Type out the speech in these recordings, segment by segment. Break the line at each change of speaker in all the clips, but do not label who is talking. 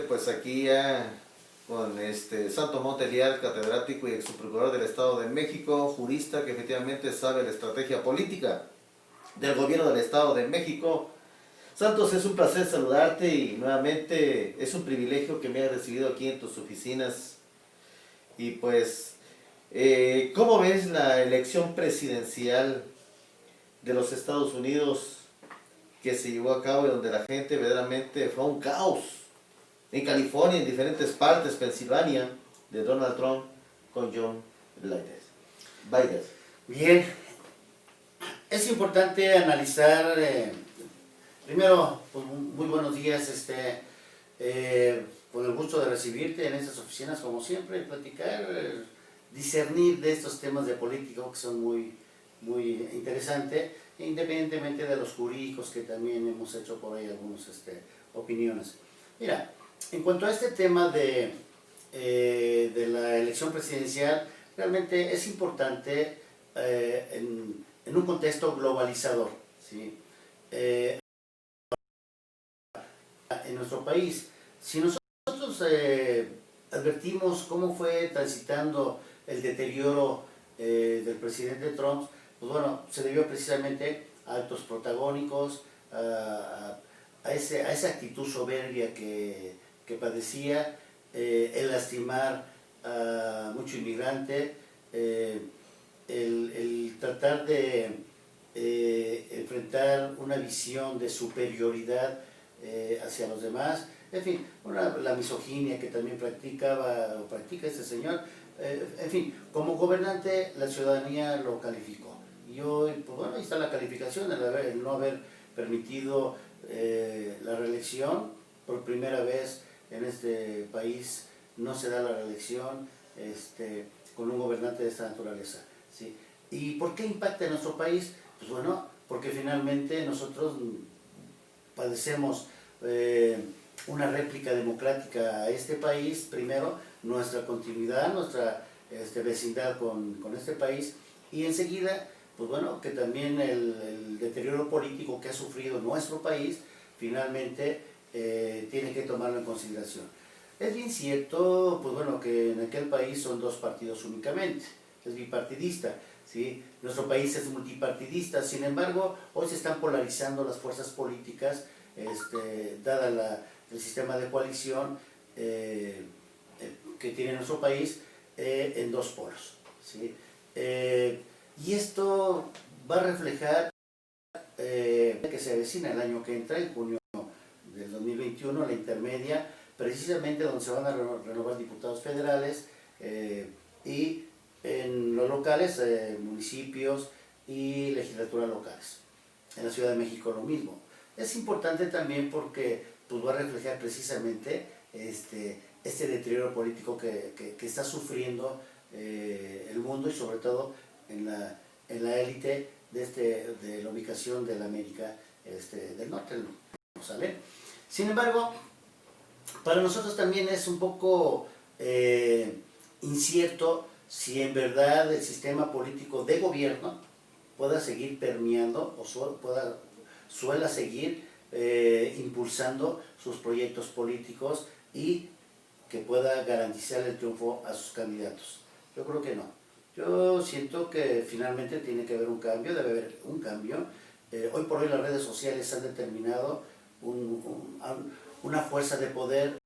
Pues aquí ya con Santos Montelial, catedrático y ex subprocurador del Estado de México, jurista que efectivamente sabe la estrategia política del gobierno del Estado de México. Santos, es un placer saludarte y nuevamente es un privilegio que me hayas recibido aquí en tus oficinas. Y pues, ¿cómo ves la elección presidencial de los Estados Unidos que se llevó a cabo y donde la gente verdaderamente fue un caos? En California, en diferentes partes, Pensilvania, de Donald Trump con John Biden.
Bien, es importante analizar, primero, pues, muy buenos días, con el gusto de recibirte en estas oficinas como siempre, platicar, discernir de estos temas de política que son muy interesantes, independientemente de los jurídicos que también hemos hecho por ahí algunas opiniones. Mira, en cuanto a este tema de la elección presidencial, realmente es importante en un contexto globalizador, ¿sí? En nuestro país, si nosotros advertimos cómo fue transitando el deterioro del presidente Trump, pues bueno, se debió precisamente a actos protagónicos, a esa actitud soberbia que padecía, el lastimar a mucho inmigrante, el tratar de enfrentar una visión de superioridad hacia los demás, en fin, la misoginia que también practica este señor, en fin, como gobernante la ciudadanía lo calificó. Y hoy, pues bueno, ahí está la calificación, el no haber permitido la reelección. Por primera vez en este país no se da la reelección con un gobernante de esta naturaleza, ¿sí? ¿Y por qué impacta en nuestro país? Pues bueno, porque finalmente nosotros padecemos una réplica democrática a este país, primero, nuestra continuidad, nuestra vecindad con este país, y enseguida, pues bueno, que también el deterioro político que ha sufrido nuestro país, finalmente tiene que tomarlo en consideración. Es bien cierto, pues bueno, que en aquel país son dos partidos únicamente, es bipartidista, ¿sí? Nuestro país es multipartidista, sin embargo, hoy se están polarizando las fuerzas políticas, dada el sistema de coalición que tiene nuestro país en dos polos, ¿sí? Y esto va a reflejar que se avecina el año que entra, en junio del 2021, la intermedia, precisamente donde se van a renovar diputados federales y en los locales, municipios y legislaturas locales. En la Ciudad de México lo mismo. Es importante también porque pues, va a reflejar precisamente este deterioro político que está sufriendo el mundo y sobre todo en la élite de la ubicación de la América del Norte, ¿sale? Sin embargo, para nosotros también es un poco incierto si en verdad el sistema político de gobierno pueda seguir permeando o suela seguir impulsando sus proyectos políticos y que pueda garantizar el triunfo a sus candidatos. Yo creo que no. Yo siento que finalmente tiene que haber un cambio, debe haber un cambio. Hoy por hoy las redes sociales han determinado una fuerza de poder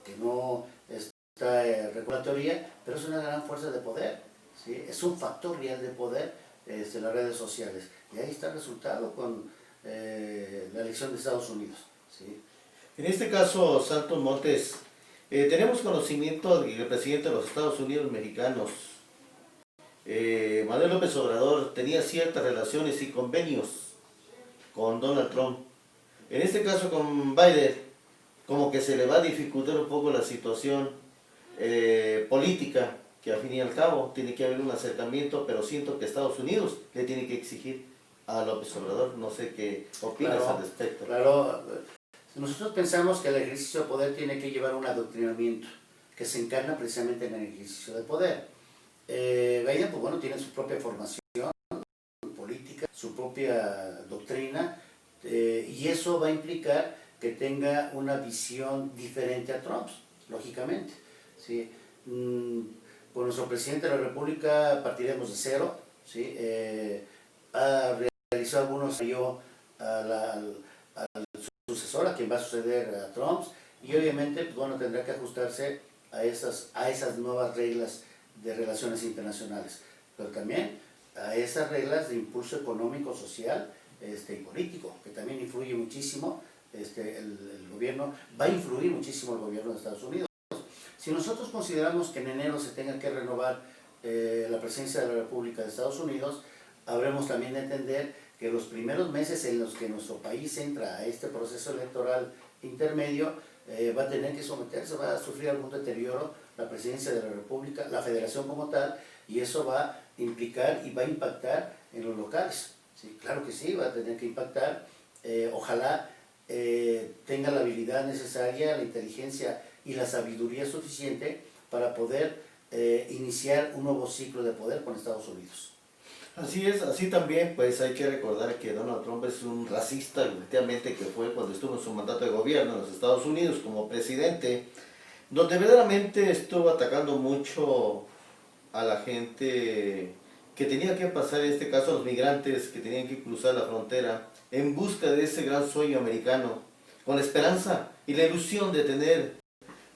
que no está regulatoria, pero es una gran fuerza de poder, ¿sí? Es un factor real de poder las redes sociales. Y ahí está el resultado con la elección de Estados Unidos, ¿sí?
En este caso, Santos Montes, tenemos conocimiento de que el presidente de los Estados Unidos mexicanos, Manuel López Obrador, tenía ciertas relaciones y convenios con Donald Trump. En este caso con Biden, como que se le va a dificultar un poco la situación política, que al fin y al cabo tiene que haber un acercamiento, pero siento que Estados Unidos le tiene que exigir a López Obrador. No sé qué opinas
Claro,
al respecto.
Claro, nosotros pensamos que el ejercicio de poder tiene que llevar un adoctrinamiento que se encarna precisamente en el ejercicio de poder. Biden, pues bueno, tiene su propia formación política, su propia doctrina, y eso va a implicar que tenga una visión diferente a Trump, lógicamente. ¿Sí? Con nuestro presidente de la República partiremos de cero. ¿Sí? Ha realizado algunos yo al sucesor, a quien va a suceder a Trump, y obviamente pues, bueno, tendrá que ajustarse a esas nuevas reglas de relaciones internacionales, pero también a esas reglas de impulso económico, social y político, que también influye muchísimo. El gobierno va a influir muchísimo el gobierno de Estados Unidos. Si nosotros consideramos que en enero se tenga que renovar la presidencia de la República de Estados Unidos, habremos también de entender que los primeros meses en los que nuestro país entra a este proceso electoral intermedio, va a tener que someterse, va a sufrir algún deterioro la presidencia de la República, la federación como tal, y eso va a implicar y va a impactar en los locales. ¿Sí? Claro que sí, va a tener que impactar. Ojalá tenga la habilidad necesaria, la inteligencia y la sabiduría suficiente para poder iniciar un nuevo ciclo de poder con Estados Unidos.
Así es, así también pues hay que recordar que Donald Trump es un racista, efectivamente, que fue cuando estuvo en su mandato de gobierno en los Estados Unidos como presidente, donde verdaderamente estuvo atacando mucho a la gente que tenía que pasar, en este caso a los migrantes que tenían que cruzar la frontera en busca de ese gran sueño americano, con la esperanza y la ilusión de tener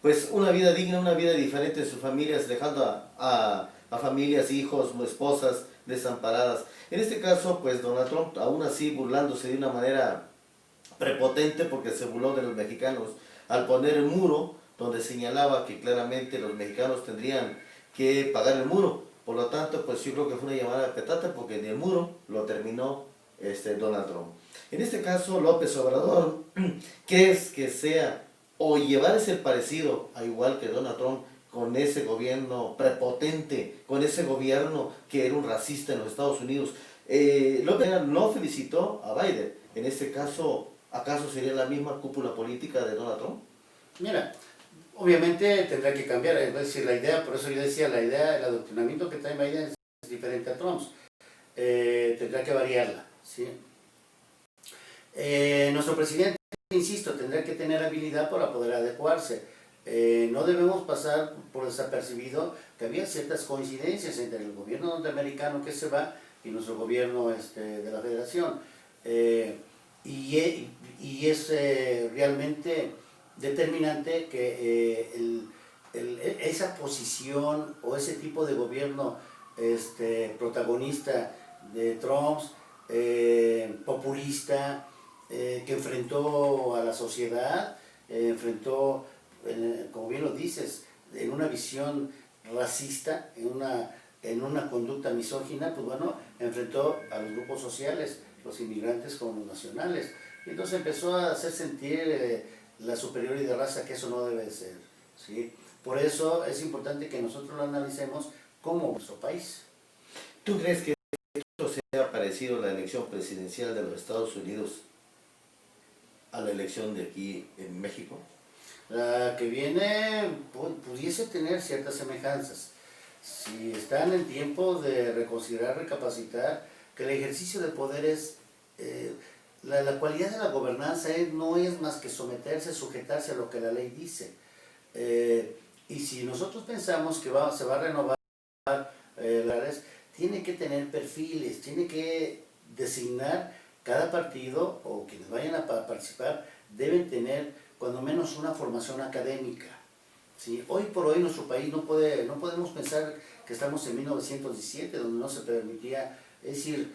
pues una vida digna, una vida diferente en sus familias, dejando a familias, hijos, esposas desamparadas. En este caso, pues Donald Trump, aún así burlándose de una manera prepotente, porque se burló de los mexicanos, al poner el muro, donde señalaba que claramente los mexicanos tendrían que pagar el muro. Por lo tanto, pues yo creo que fue una llamada de petate, porque ni el muro lo terminó Donald Trump. En este caso, López Obrador, ¿crees que sea o llevar ese parecido, a igual que Donald Trump, con ese gobierno prepotente, con ese gobierno que era un racista en los Estados Unidos? López no felicitó a Biden. En este caso, ¿acaso sería la misma cúpula política de Donald Trump?
Mira, obviamente tendrá que cambiar, es decir, la idea, por eso yo decía, la idea, el adoctrinamiento que trae Biden es diferente a Trump. Tendrá que variarla, ¿sí? Nuestro presidente, insisto, tendrá que tener habilidad para poder adecuarse. No debemos pasar por desapercibido que había ciertas coincidencias entre el gobierno norteamericano que se va y nuestro gobierno de la federación. Y es realmente determinante que esa posición o ese tipo de gobierno protagonista de Trump, populista, que enfrentó a la sociedad, enfrentó, como bien lo dices, en una visión racista, en una conducta misógina, pues bueno, enfrentó a los grupos sociales, los inmigrantes como los nacionales. Y entonces empezó a hacer sentir la superioridad de raza, que eso no debe ser, ¿sí? Por eso es importante que nosotros lo analicemos como nuestro país.
¿Tú crees que esto sea parecido a la elección presidencial de los Estados Unidos a la elección de aquí en México?
La que viene pudiese tener ciertas semejanzas. Si están en tiempo de reconsiderar, recapacitar, que el ejercicio de poder es... la cualidad de la gobernanza no es más que someterse, sujetarse a lo que la ley dice. Y si nosotros pensamos que se va a renovar, tiene que tener perfiles, tiene que designar cada partido o quienes vayan a participar, deben tener cuando menos una formación académica. ¿Sí? Hoy por hoy nuestro país no podemos pensar que estamos en 1917, donde no se permitía, es decir,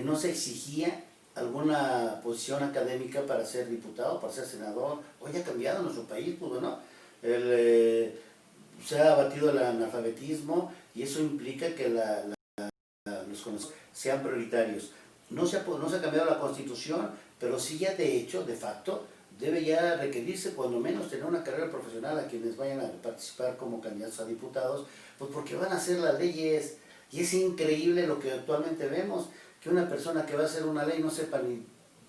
no se exigía alguna posición académica para ser diputado, para ser senador. Hoy ha cambiado nuestro país, pues bueno, se ha abatido el analfabetismo y eso implica que los conocimientos sean prioritarios. No se ha cambiado la Constitución, pero sí ya de hecho, de facto, debe ya requerirse cuando menos tener una carrera profesional a quienes vayan a participar como candidatos a diputados, pues porque van a hacer las leyes. Y es increíble lo que actualmente vemos, que una persona que va a hacer una ley no sepa ni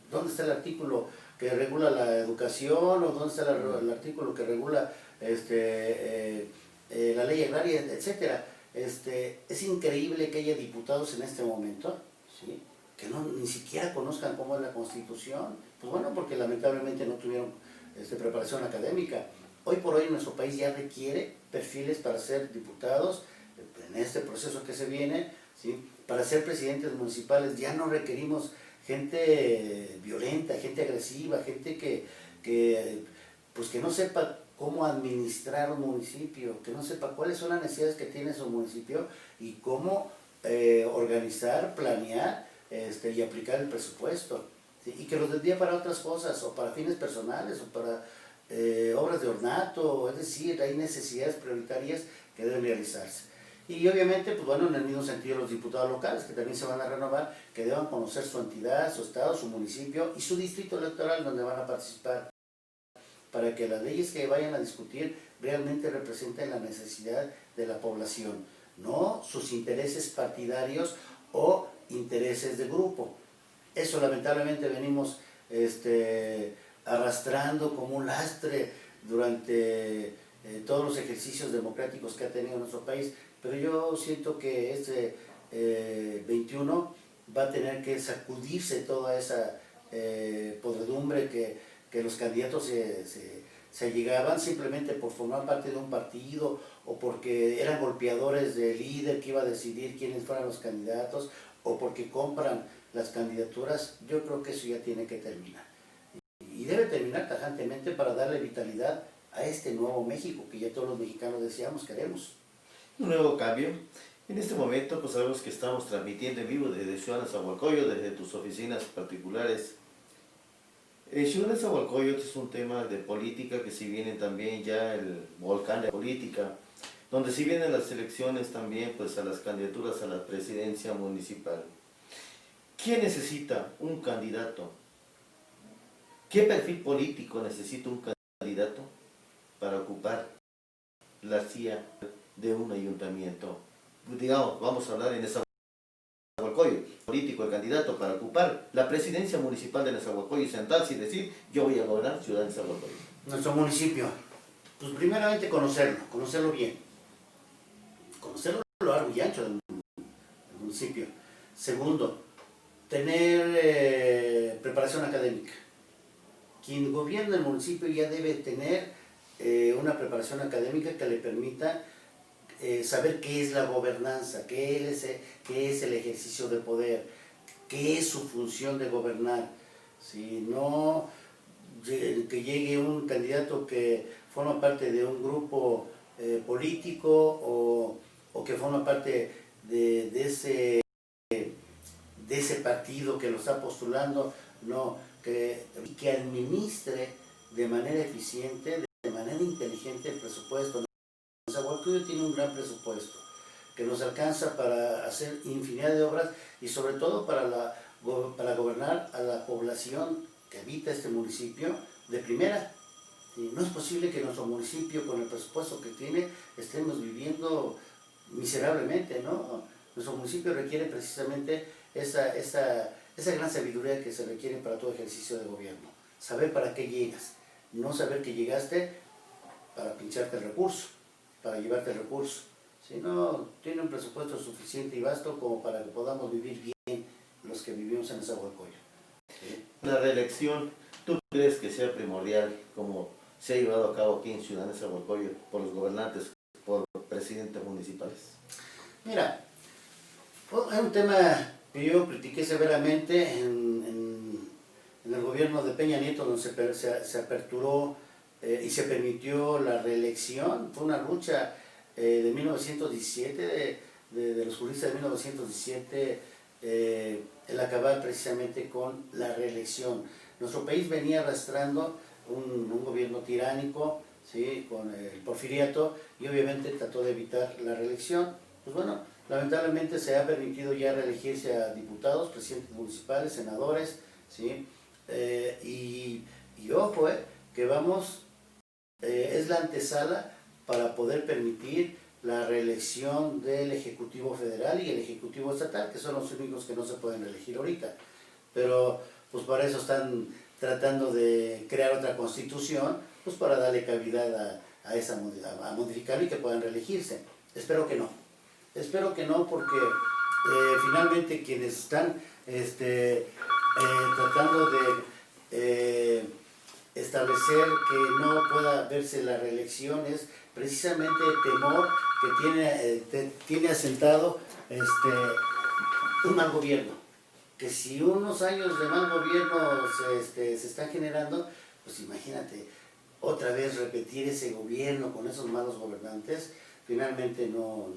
dónde está el artículo que regula la educación o dónde está el artículo que regula la ley agraria, etc. Es increíble que haya diputados en este momento, ¿sí?, que ni siquiera conozcan cómo es la Constitución. Pues bueno, porque lamentablemente no tuvieron preparación académica. Hoy por hoy nuestro país ya requiere perfiles para ser diputados en este proceso que se viene, ¿sí? Para ser presidentes municipales ya no requerimos gente violenta, gente agresiva, gente pues que no sepa cómo administrar un municipio, que no sepa cuáles son las necesidades que tiene su municipio y cómo organizar, planear y aplicar el presupuesto, ¿sí? Y que los desvíe para otras cosas, o para fines personales, o para obras de ornato, es decir, hay necesidades prioritarias que deben realizarse. Y obviamente, pues bueno, en el mismo sentido los diputados locales, que también se van a renovar, que deban conocer su entidad, su estado, su municipio y su distrito electoral donde van a participar, para que las leyes que vayan a discutir realmente representen la necesidad de la población, no sus intereses partidarios o intereses de grupo. Eso lamentablemente venimos arrastrando como un lastre durante todos los ejercicios democráticos que ha tenido nuestro país, pero yo siento que este 21 va a tener que sacudirse toda esa podredumbre que los candidatos se allegaban simplemente por formar parte de un partido o porque eran golpeadores del líder que iba a decidir quiénes fueran los candidatos o porque compran las candidaturas. Yo creo que eso ya tiene que terminar. Y debe terminar tajantemente para darle vitalidad a este nuevo México que ya todos los mexicanos deseamos, queremos.
Un nuevo cambio. En este momento, pues sabemos que estamos transmitiendo en vivo desde Ciudad Nezahualcóyotl, desde tus oficinas particulares. Ciudad Nezahualcóyotl es un tema de política, que si viene también ya el volcán de política, donde si vienen las elecciones también, pues a las candidaturas a la presidencia municipal. ¿Quién necesita un candidato? ¿Qué perfil político necesita un candidato para ocupar la silla de un ayuntamiento? Digamos, vamos a hablar en Nezahualcóyotl, político, el candidato para ocupar la presidencia municipal de Nezahualcóyotl y sentarse y decir, yo voy a gobernar Ciudad de Nezahualcóyotl.
Nuestro municipio, pues primeramente conocerlo bien, conocerlo a lo largo y ancho del municipio. Segundo, tener preparación académica. Quien gobierna el municipio ya debe tener una preparación académica que le permita saber qué es la gobernanza, qué es el ejercicio de poder, qué es su función de gobernar. Si no que llegue un candidato que forma parte de un grupo político o que forma parte de ese partido que lo está postulando, no, que administre de manera eficiente, de manera inteligente el presupuesto. Nezahualcóyotl tiene un gran presupuesto que nos alcanza para hacer infinidad de obras y sobre todo para gobernar a la población que habita este municipio de primera. Y no es posible que nuestro municipio, con el presupuesto que tiene, estemos viviendo miserablemente, ¿no? Nuestro municipio requiere precisamente esa gran sabiduría que se requiere para todo ejercicio de gobierno. Saber para qué llegas, no saber que llegaste para pincharte el recurso, para llevarte el recurso. Si no, tiene un presupuesto suficiente y vasto como para que podamos vivir bien los que vivimos en Nezahualcóyotl. ¿Sí?
La reelección, ¿tú crees que sea primordial, como se ha llevado a cabo aquí en Ciudad Nezahualcóyotl por los gobernantes, por presidentes municipales?
Mira, es un tema que yo critiqué severamente en el gobierno de Peña Nieto, donde se aperturó y se permitió la reelección. Fue una lucha de 1917, de los juristas de 1917, el acabar precisamente con la reelección. Nuestro país venía arrastrando un gobierno tiránico, ¿sí?, con el porfiriato, y obviamente trató de evitar la reelección. Pues bueno, lamentablemente se ha permitido ya reelegirse a diputados, presidentes municipales, senadores, ¿sí? Y ojo, que vamos, es la antesala para poder permitir la reelección del Ejecutivo Federal y el Ejecutivo Estatal, que son los únicos que no se pueden reelegir ahorita. Pero pues para eso están tratando de crear otra constitución, pues para darle cavidad a modificar y que puedan reelegirse. Espero que no. Espero que no, porque finalmente quienes están tratando de establecer que no pueda verse la reelección es precisamente el temor que tiene asentado un mal gobierno. Que si unos años de mal gobierno se están generando, pues imagínate, otra vez repetir ese gobierno con esos malos gobernantes, finalmente no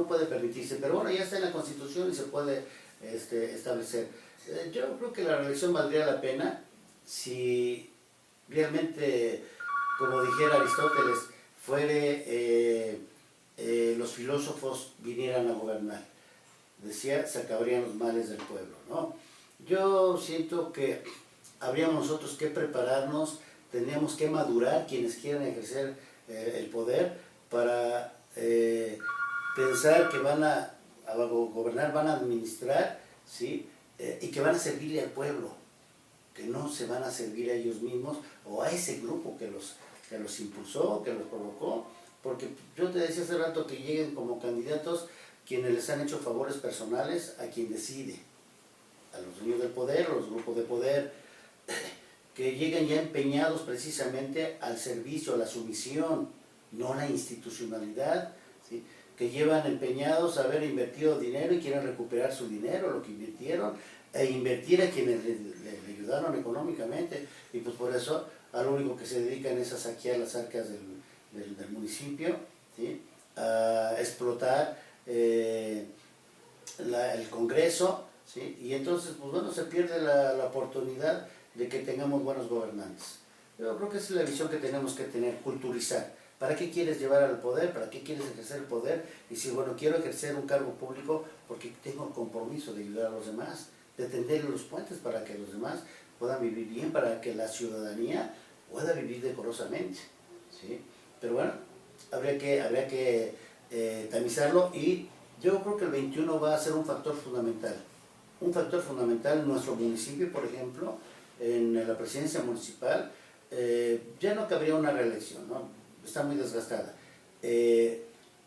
puede permitirse. Pero bueno, ya está en la Constitución y se puede establecer. Yo creo que la reelección valdría la pena si realmente, como dijera Aristóteles, los filósofos vinieran a gobernar. Decía, se acabarían los males del pueblo, ¿no? Yo siento que habríamos nosotros que prepararnos, tendríamos que madurar quienes quieran ejercer el poder para pensar que van a gobernar, van a administrar, ¿sí? Y que van a servirle al pueblo, que no se van a servir a ellos mismos o a ese grupo que los impulsó, que los provocó, porque yo te decía hace rato que lleguen como candidatos quienes les han hecho favores personales a quien decide, a los dueños del poder, a los grupos de poder, que lleguen ya empeñados precisamente al servicio, a la sumisión, no a la institucionalidad, ¿sí? Que llevan empeñados a haber invertido dinero y quieren recuperar su dinero, lo que invirtieron, e invertir a quienes le ayudaron económicamente, y pues por eso a lo único que se dedican es a saquear las arcas del municipio, ¿sí? A explotar el Congreso, ¿sí? Y entonces pues bueno, se pierde la oportunidad de que tengamos buenos gobernantes. Yo creo que esa es la visión que tenemos que tener, culturizar. ¿Para qué quieres llevar al poder? ¿Para qué quieres ejercer el poder? Y si, bueno, quiero ejercer un cargo público porque tengo el compromiso de ayudar a los demás, de tender los puentes para que los demás puedan vivir bien, para que la ciudadanía pueda vivir decorosamente, ¿sí? Pero bueno, habría que tamizarlo, y yo creo que el 21 va a ser un factor fundamental. Un factor fundamental en nuestro municipio, por ejemplo, en la presidencia municipal, ya no cabría una reelección, ¿no? Está muy desgastada.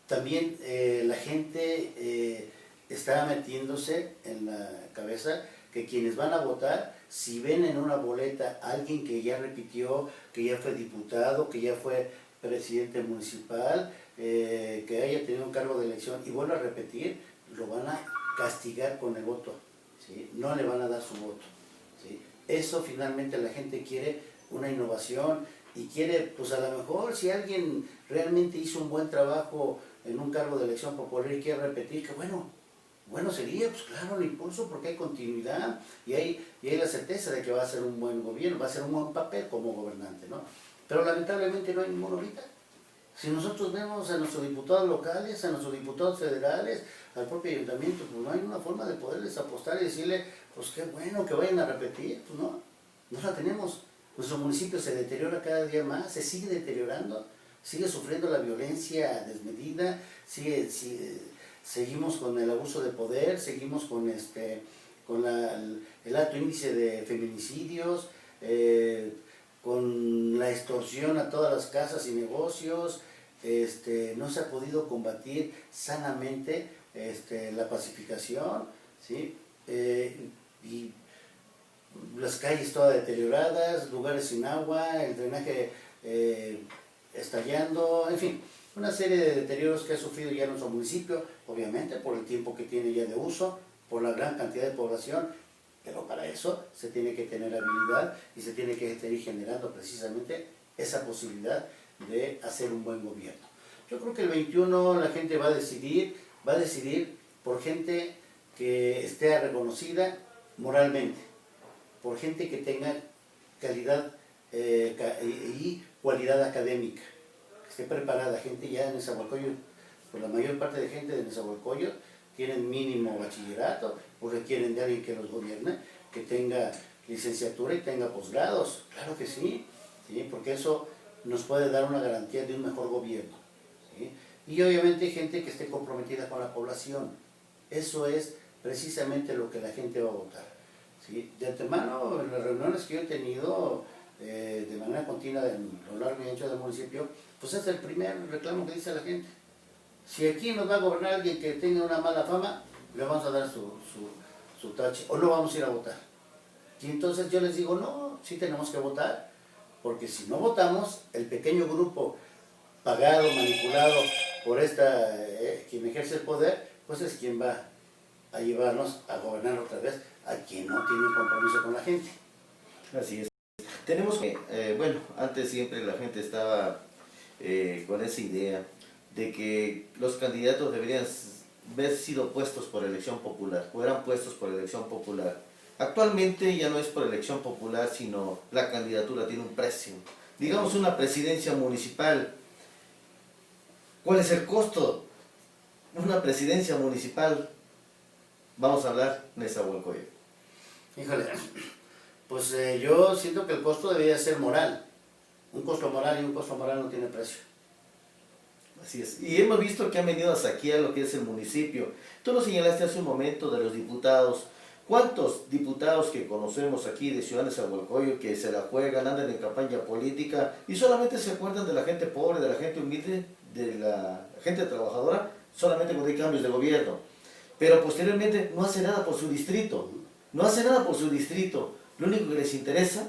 También la gente está metiéndose en la cabeza que quienes van a votar, si ven en una boleta a alguien que ya repitió, que ya fue diputado, que ya fue presidente municipal, que haya tenido un cargo de elección y vuelve a repetir, lo van a castigar con el voto, ¿sí? No le van a dar su voto, ¿sí? Eso finalmente la gente quiere una innovación y quiere, pues a lo mejor si alguien realmente hizo un buen trabajo en un cargo de elección popular y quiere repetir, que bueno sería, pues claro, lo impulso porque hay continuidad y hay la certeza de que va a ser un buen gobierno, va a ser un buen papel como gobernante, ¿no? Pero lamentablemente no hay ninguno ahorita. Si nosotros vemos a nuestros diputados locales, a nuestros diputados federales, al propio ayuntamiento, pues no hay una forma de poderles apostar y decirle, pues qué bueno que vayan a repetir, pues no la tenemos. Nuestro municipio se deteriora cada día más, se sigue deteriorando, sigue sufriendo la violencia desmedida, seguimos con el abuso de poder, seguimos con el alto índice de feminicidios, con la extorsión a todas las casas y negocios. No se ha podido combatir sanamente la pacificación, ¿sí? Y las calles todas deterioradas, lugares sin agua, el drenaje estallando, en fin, una serie de deterioros que ha sufrido ya nuestro municipio, obviamente por el tiempo que tiene ya de uso, por la gran cantidad de población, pero para eso se tiene que tener habilidad y se tiene que estar generando precisamente esa posibilidad de hacer un buen gobierno. Yo creo que el 21 la gente va a decidir por gente que esté reconocida moralmente, por gente que tenga calidad y cualidad académica, que esté preparada, gente ya en Nezahualcóyotl, pues la mayor parte de gente de Nezahualcóyotl tienen mínimo bachillerato, o requieren de alguien que los gobierne, que tenga licenciatura y tenga posgrados, claro que sí, ¿sí? Porque eso nos puede dar una garantía de un mejor gobierno, ¿sí? Y obviamente gente que esté comprometida con la población, eso es precisamente lo que la gente va a votar, ¿sí? De antemano, en las reuniones que yo he tenido de manera continua a lo largo y ancho del municipio, pues es el primer reclamo que dice la gente. Si aquí nos va a gobernar alguien que tenga una mala fama, le vamos a dar su tache, o no vamos a ir a votar. Y entonces yo les digo, no, sí tenemos que votar, porque si no votamos, el pequeño grupo pagado, manipulado por quien ejerce el poder, pues es quien va a llevarnos a gobernar otra vez a quien no tiene compromiso con la gente.
Así es. Tenemos que, bueno, antes siempre la gente estaba con esa idea de que los candidatos deberían haber sido puestos por elección popular, o eran puestos por elección popular. Actualmente ya no es por elección popular, sino la candidatura tiene un precio. Digamos una presidencia municipal. ¿Cuál es el costo? Una presidencia municipal. Vamos a hablar de Nezahualcóyotl.
Híjole, pues yo siento que el costo debería ser moral. Un costo moral y un costo moral no tiene precio.
Así es. Y hemos visto que han venido a saquear lo que es el municipio. Tú lo señalaste hace un momento de los diputados. ¿Cuántos diputados que conocemos aquí de Ciudad Nezahualcóyotl que se la juegan, andan en campaña política y solamente se acuerdan de la gente pobre, de la gente humilde, de la gente trabajadora, solamente cuando hay cambios de gobierno? Pero posteriormente no hace nada por su distrito. No hace nada por su distrito. Lo único que les interesa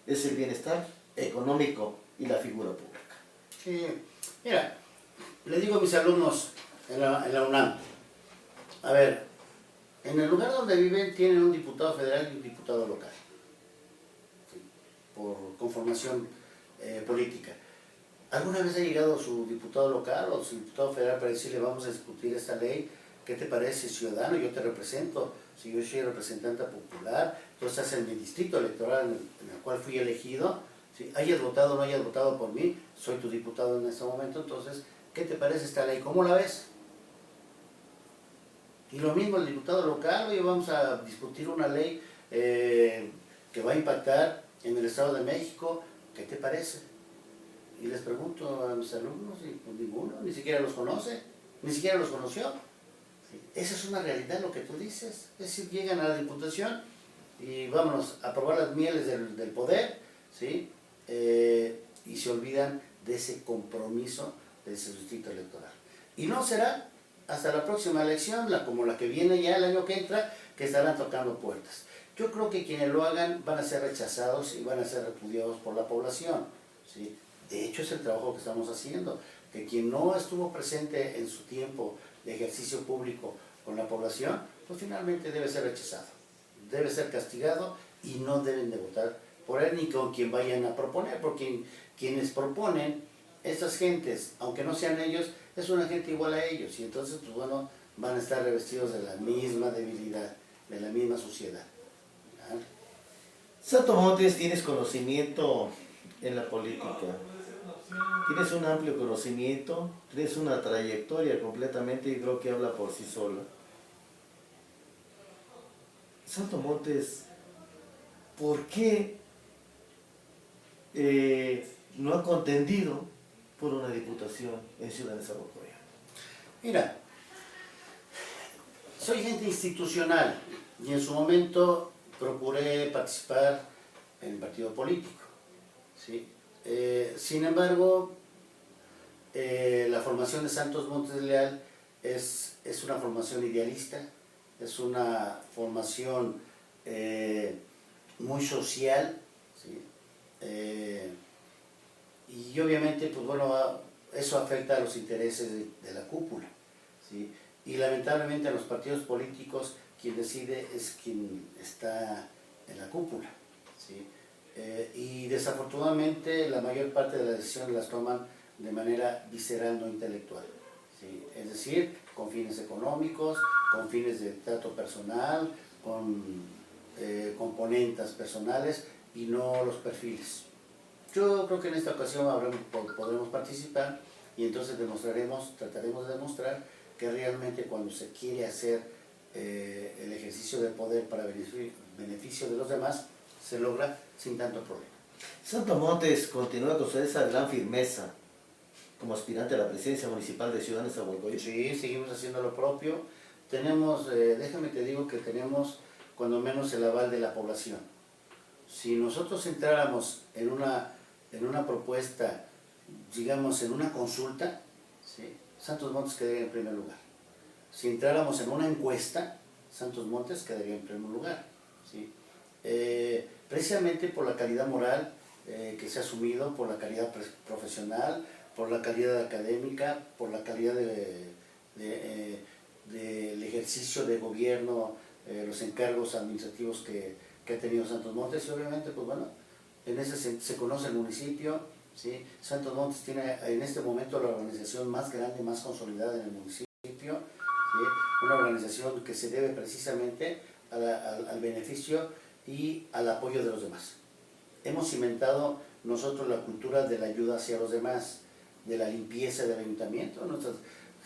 es el bienestar económico y la figura pública.
Sí, mira, le digo a mis alumnos en la UNAM, a ver, en el lugar donde viven tienen un diputado federal y un diputado local, ¿sí? Por conformación política. ¿Alguna vez ha llegado su diputado local o su diputado federal para decirle vamos a discutir esta ley? ¿Qué te parece, ciudadano? Yo te represento, si yo soy representante popular, tú estás en mi distrito electoral en el cual fui elegido, si hayas votado o no hayas votado por mí, soy tu diputado en este momento, entonces, ¿qué te parece esta ley? ¿Cómo la ves? Y lo mismo el diputado local, hoy vamos a discutir una ley que va a impactar en el Estado de México, ¿qué te parece? Y les pregunto a mis alumnos, y pues ninguno, ni siquiera los conoce, ni siquiera los conoció. ¿Sí? Esa es una realidad lo que tú dices, es decir, llegan a la diputación y vámonos a probar las mieles del poder, ¿sí? Y se olvidan de ese compromiso de ese distrito electoral. Y no será hasta la próxima elección, como la que viene ya el año que entra, que estarán tocando puertas. Yo creo que quienes lo hagan van a ser rechazados y van a ser repudiados por la población, ¿sí? De hecho es el trabajo que estamos haciendo, que quien no estuvo presente en su tiempo de ejercicio público con la población, pues finalmente debe ser rechazado, debe ser castigado y no deben de votar por él ni con quien vayan a proponer, porque quienes proponen, estas gentes, aunque no sean ellos, es una gente igual a ellos y entonces pues bueno, van a estar revestidos de la misma debilidad, de la misma suciedad. ¿Verdad?
Santo Montes, tienes conocimiento en la política, tienes un amplio conocimiento, tienes una trayectoria completamente y creo que habla por sí sola. Santo Montes, ¿por qué no ha contendido por una diputación en Ciudad Nezahualcóyotl?
Mira, soy gente institucional y en su momento procuré participar en el partido político, ¿sí? Sin embargo, la formación de Santos Montes de Leal es una formación idealista, es una formación muy social, ¿sí? Y obviamente, pues bueno, eso afecta a los intereses de la cúpula, ¿sí? Y lamentablemente en los partidos políticos quien decide es quien está en la cúpula, ¿sí? Y desafortunadamente la mayor parte de las decisiones las toman de manera visceral, no intelectual, ¿sí? Es decir, con fines económicos, con fines de trato personal, con componentes personales y no los perfiles. Yo creo que en esta ocasión podremos participar y entonces trataremos de demostrar que realmente cuando se quiere hacer el ejercicio de poder para beneficio de los demás, se logra sin tanto problema.
Santo Montes continúa con esa gran firmeza como aspirante a la presidencia municipal de Ciudad Nezahualcóyotl.
Sí, seguimos haciendo lo propio. Tenemos, déjame te digo que tenemos cuando menos el aval de la población. Si nosotros entráramos en una propuesta, digamos en una consulta, ¿sí? Santos Montes quedaría en primer lugar. Si entráramos en una encuesta, Santos Montes quedaría en primer lugar, ¿sí? Precisamente por la calidad moral que se ha asumido por la calidad profesional, por la calidad académica, por la calidad del ejercicio de gobierno, los encargos administrativos que ha tenido Santos Montes, y obviamente, pues bueno, en ese se conoce el municipio, ¿sí? Santos Montes tiene en este momento la organización más grande, más consolidada en el municipio, ¿sí? Una organización que se debe precisamente al beneficio y al apoyo de los demás. Hemos cimentado nosotros la cultura de la ayuda hacia los demás, de la limpieza del ayuntamiento. Nuestra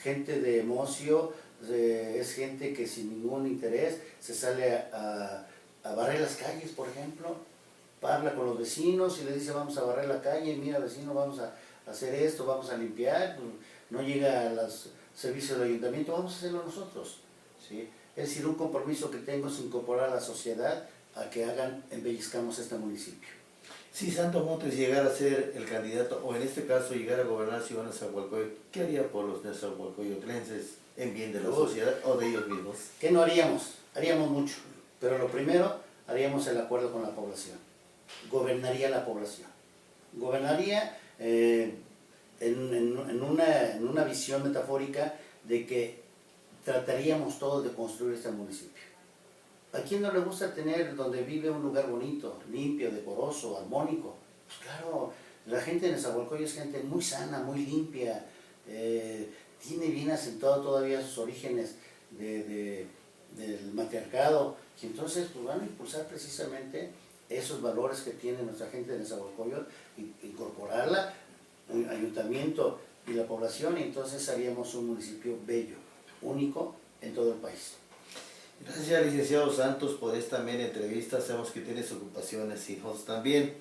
gente de Emocio es gente que sin ningún interés se sale a barrer las calles, por ejemplo, habla con los vecinos y le dice vamos a barrer la calle, mira vecino, vamos a hacer esto, vamos a limpiar, no llega a los servicios del ayuntamiento, vamos a hacerlo nosotros, ¿sí? Es decir, un compromiso que tengo es incorporar a la sociedad a que embellezcamos este municipio.
Si Santos Montes llegara a ser el candidato, o en este caso llegara a gobernar Ciudad Nezahualcóyotl, ¿qué haría por los nezahualcóyotlenses en bien de la sociedad o de ellos mismos?
¿Qué no haríamos? Haríamos mucho, pero lo primero, haríamos el acuerdo con la población. Gobernaría la población. Gobernaría en una visión metafórica de que trataríamos todos de construir este municipio. ¿A quién no le gusta tener donde vive un lugar bonito, limpio, decoroso, armónico? Pues claro, la gente de Nezahualcóyotl es gente muy sana, muy limpia, tiene bien asentado todavía sus orígenes del matriarcado, y entonces pues van a impulsar precisamente esos valores que tiene nuestra gente de Nezahualcóyotl, incorporarla, el ayuntamiento y la población, y entonces haríamos un municipio bello, único en todo el país.
Gracias, licenciado Santos, por esta amena entrevista. Sabemos que tienes ocupaciones y nosotros también.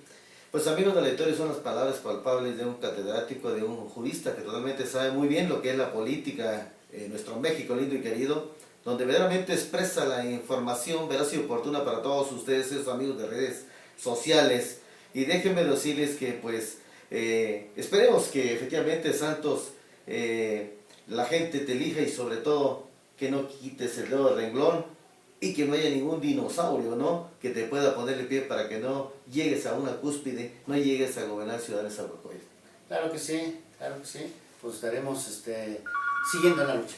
Pues amigos de lectores, son las palabras palpables de un catedrático, de un jurista que totalmente sabe muy bien lo que es la política en nuestro México lindo y querido, donde verdaderamente expresa la información veraz y oportuna para todos ustedes, esos amigos de redes sociales. Y déjenme decirles que pues esperemos que efectivamente Santos, la gente te elija, y sobre todo que no quites el dedo del renglón y que no haya ningún dinosaurio, ¿no?, que te pueda ponerle pie para que no llegues a una cúspide, no llegues a gobernar Ciudad Nezahualcóyotl.
Claro que sí, pues estaremos siguiendo la lucha.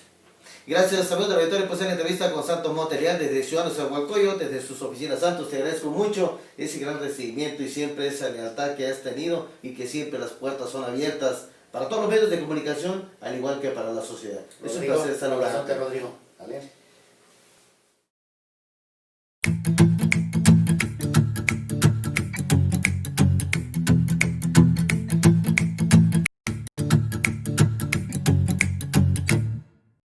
Gracias, amigos de la Victoria, pues en la entrevista con Santos Montes Leal desde Ciudad Nezahualcóyotl, desde sus oficinas. Santos, te agradezco mucho ese gran recibimiento y siempre esa lealtad que has tenido, y que siempre las puertas son abiertas para todos los medios de comunicación, al igual que para la sociedad.
Rodrigo,
es un placer saludarte.
Rodrigo.